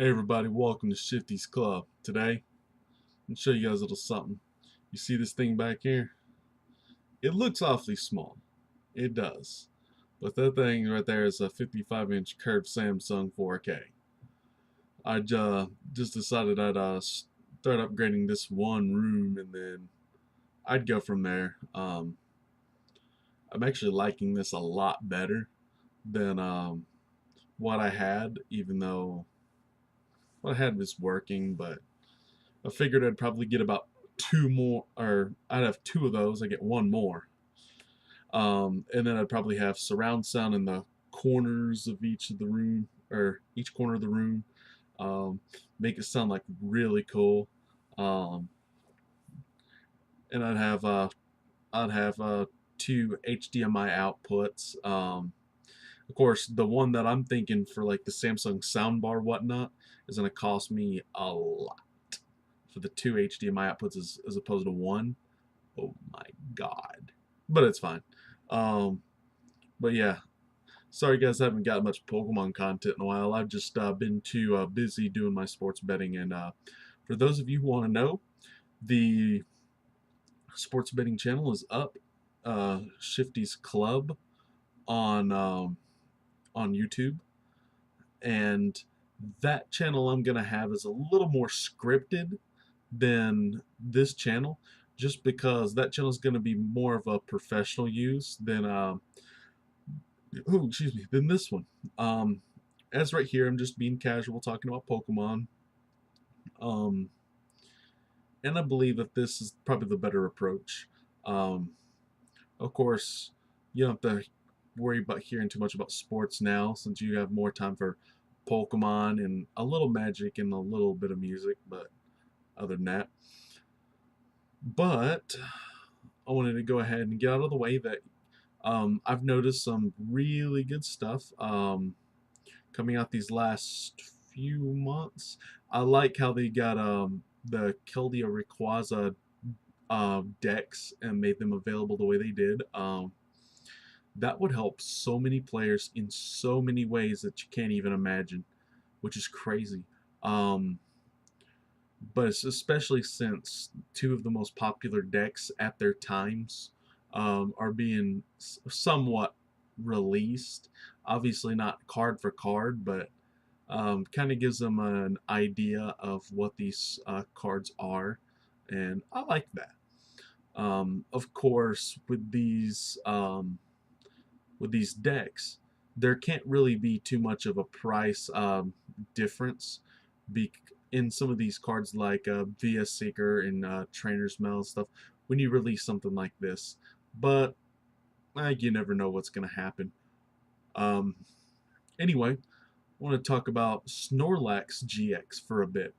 Hey everybody, welcome to Shifty's Club. Today, I'm gonna show you guys a little something. You see this thing back here? It looks awfully small. It does. But that thing right there is a 55-inch curved Samsung 4K. I just decided I'd start upgrading this one room and then I'd go from there. I'm actually liking this a lot better than what I had, even though what I had was working, but I figured I'd probably get about two more, or I'd have two of those. I get one more, and then I'd probably have surround sound in the corners of each of the room, or each corner of the room. Um, make it sound like really cool, um, and I'd have two HDMI outputs. Of course, the one that I'm thinking for like the Samsung soundbar whatnot is going to cost me a lot for the two HDMI outputs as opposed to one. Oh my god. But it's fine. Um, but yeah, sorry guys, I haven't got much Pokemon content in a while. I've just been too busy doing my sports betting. And for those of you who want to know, the sports betting channel is up. Shifty's Club on on YouTube, and that channel I'm gonna have is a little more scripted than this channel, just because that channel is going to be more of a professional use than than this one. Um, as right here, I'm just being casual talking about Pokemon, um, and I believe that this is probably the better approach. Um, of course, you don't have to worry about hearing too much about sports now, since you have more time for Pokemon and a little magic and a little bit of music. But other than that, but I wanted to go ahead and get out of the way that I've noticed some really good stuff coming out these last few months. I like how they got the Keldea Rayquaza decks and made them available the way they did. That would help so many players in so many ways that you can't even imagine, which is crazy. Um, but it's especially since two of the most popular decks at their times are being somewhat released. Obviously, not card for card, but kind of gives them an idea of what these cards are, and I like that. Of course, with these decks, there can't really be too much of a price difference be in some of these cards like VS Seeker and Trainer's Mail and stuff when you release something like this. But you never know what's going to happen. Um, anyway, I want to talk about Snorlax GX for a bit.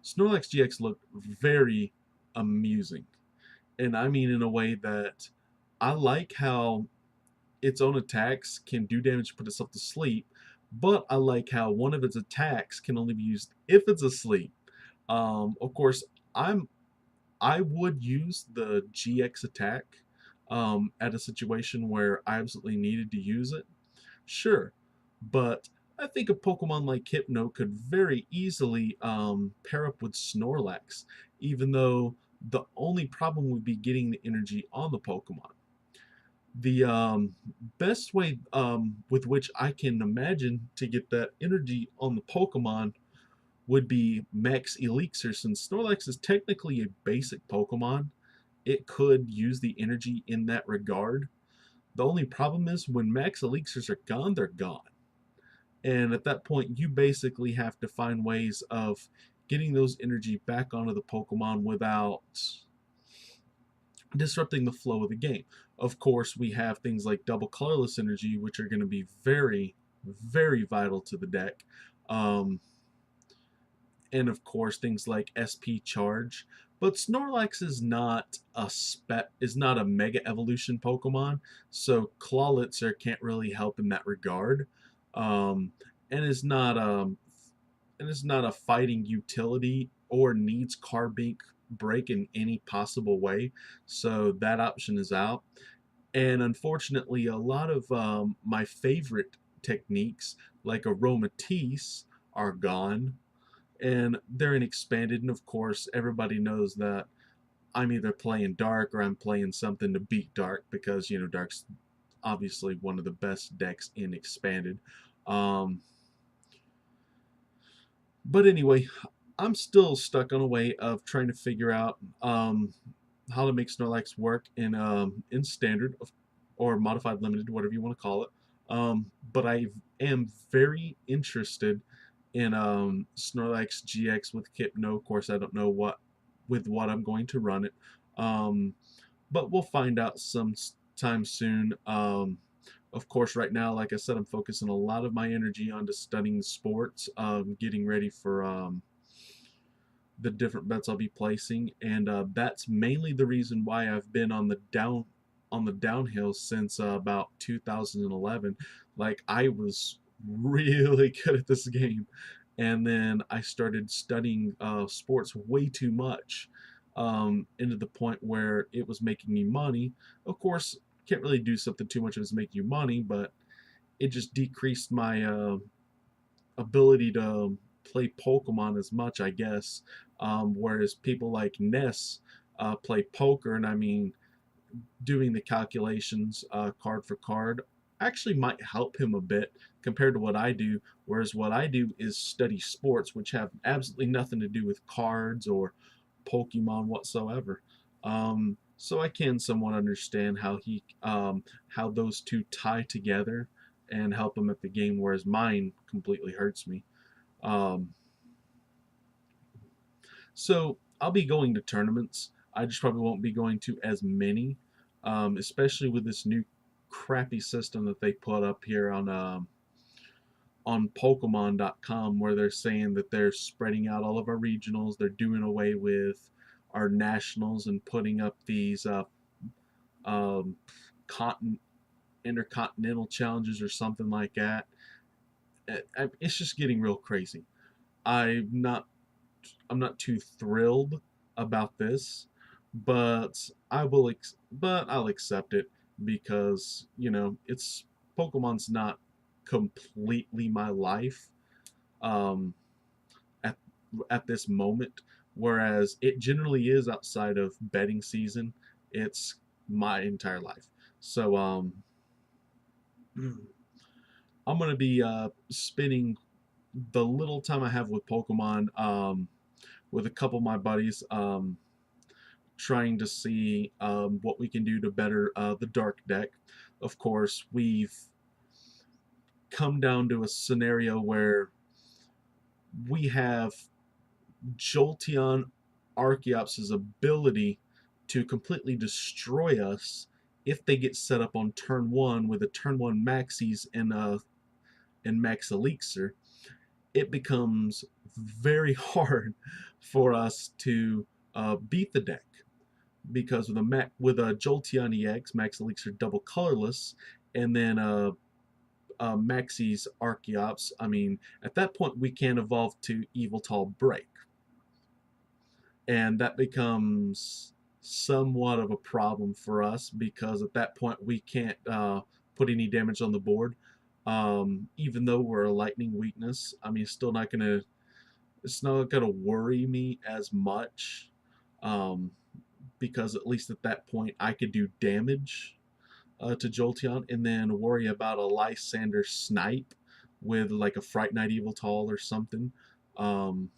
Snorlax GX looked very amusing. And I mean in a way that I like how its own attacks can do damage to put itself to sleep, but I like how one of its attacks can only be used if it's asleep. Of course, I'm I would use the GX attack at a situation where I absolutely needed to use it. Sure, but I think a Pokemon like Hypno could very easily pair up with Snorlax, even though the only problem would be getting the energy on the Pokemon. The best way with which I can imagine to get that energy on the Pokemon would be Max Elixir. Since Snorlax is technically a basic Pokemon, it could use the energy in that regard. The only problem is when Max Elixirs are gone, they're gone. And at that point, you basically have to find ways of getting those energy back onto the Pokemon without disrupting the flow of the game. Of course, we have things like double colorless energy, which are going to be very, very vital to the deck. Um, and of course, things like SP charge. But Snorlax is not a Mega Evolution Pokemon, so Clawlitzer can't really help in that regard, um, and is not a fighting utility or needs Carbink break in any possible way, so that option is out. And unfortunately, a lot of my favorite techniques, like Aromatisse, are gone. and they're in expanded, and of course everybody knows that I'm either playing dark or I'm playing something to beat dark, because dark's obviously one of the best decks in expanded. Um, but anyway, I'm still stuck on a way of trying to figure out how to make Snorlax work in standard or modified limited, whatever you want to call it. But I am very interested in Snorlax GX with Hypno. Of course, I don't know what I'm going to run it, um, but we'll find out sometime soon. Of course, right now, like I said, I'm focusing a lot of my energy onto studying sports, getting ready for the different bets I'll be placing, and that's mainly the reason why I've been on the downhill since about 2011. Like, I was really good at this game, and then I started studying sports way too much, into the point where it was making me money. Of course, can't really do something too much as make you money, but it just decreased my ability to play Pokemon as much, I guess. Whereas people like Ness play poker, and I mean, doing the calculations card for card actually might help him a bit compared to what I do. Whereas what I do is study sports, which have absolutely nothing to do with cards or Pokemon whatsoever. So I can somewhat understand how those two tie together and help him at the game, whereas mine completely hurts me. Um, so I'll be going to tournaments. I just probably won't be going to as many, especially with this new crappy system that they put up here on Pokemon.com, where they're saying that they're spreading out all of our regionals. They're doing away with our nationals and putting up these um, continent intercontinental challenges or something like that. It's just getting real crazy. I'm not I'm not too thrilled about this, but but I'll accept it, because it's Pokemon's not completely my life um, at at this moment, whereas it generally is outside of betting season. It's my entire life. So I'm gonna be spending the little time I have with Pokemon with a couple of my buddies, trying to see what we can do to better the dark deck. Of course, we've come down to a scenario where we have Jolteon Archeop's ability to completely destroy us if they get set up on turn one with a turn one Maxis and Max Elixir. It becomes very hard for us to beat the deck, because with a Jolteon EX, Max Elixir double colorless, and then Maxie's Archeops. I mean, at that point we can evolve to Eviltal Break, and that becomes somewhat of a problem for us, because at that point we can't put any damage on the board. Even though we're a lightning weakness, I mean, it's not gonna worry me as much, um, because at least at that point I could do damage to Jolteon, and then worry about a Lysander snipe with like a Fright Night Eviltal or something. Um,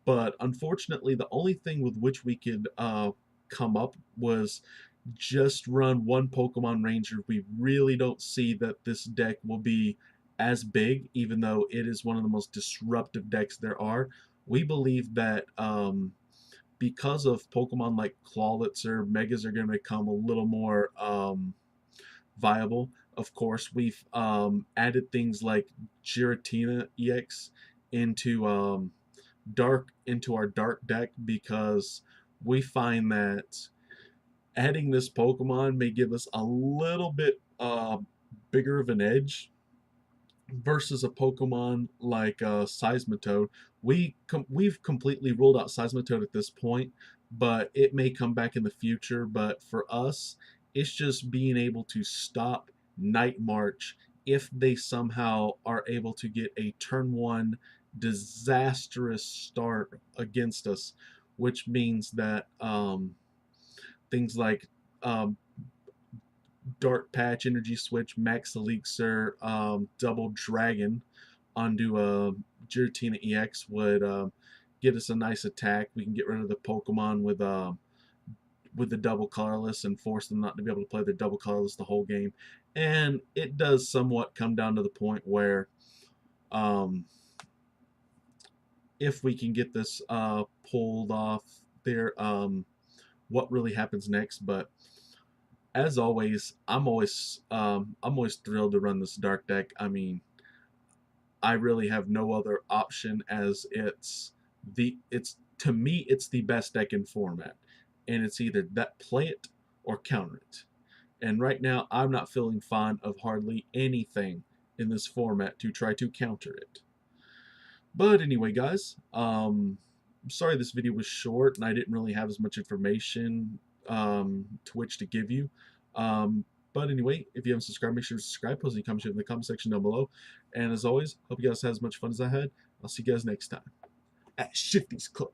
but unfortunately, the only thing with which we could come up was just run one Pokemon Ranger. We really don't see that this deck will be as big, even though it is one of the most disruptive decks there are. We believe that because of Pokemon like Clawlitzer, Megas are going to become a little more viable. Of course, we've added things like Giratina EX into into our dark deck, because we find that adding this Pokemon may give us a little bit bigger of an edge versus a Pokemon like Seismitoad. We've completely ruled out Seismitoad at this point, but it may come back in the future. But for us, it's just being able to stop Night March if they somehow are able to get a turn one disastrous start against us, which means that things like um, Dark Patch, Energy Switch, Max Elixir, Double Dragon onto a Giratina EX would get us a nice attack. We can get rid of the Pokemon with the double colorless and force them not to be able to play their double colorless the whole game. And it does somewhat come down to the point where um, if we can get this pulled off there, what really happens next. But as always, I'm always thrilled to run this dark deck. I mean, I really have no other option, as it's to me it's the best deck in format, and it's either that play it or counter it. And right now I'm not feeling fond of hardly anything in this format to try to counter it. But anyway, guys, I'm sorry this video was short and I didn't really have as much information to which to give you. But anyway, if you haven't subscribed, make sure to subscribe, post any comments in the comment section down below. And as always, hope you guys had as much fun as I had. I'll see you guys next time at Shifty's Club.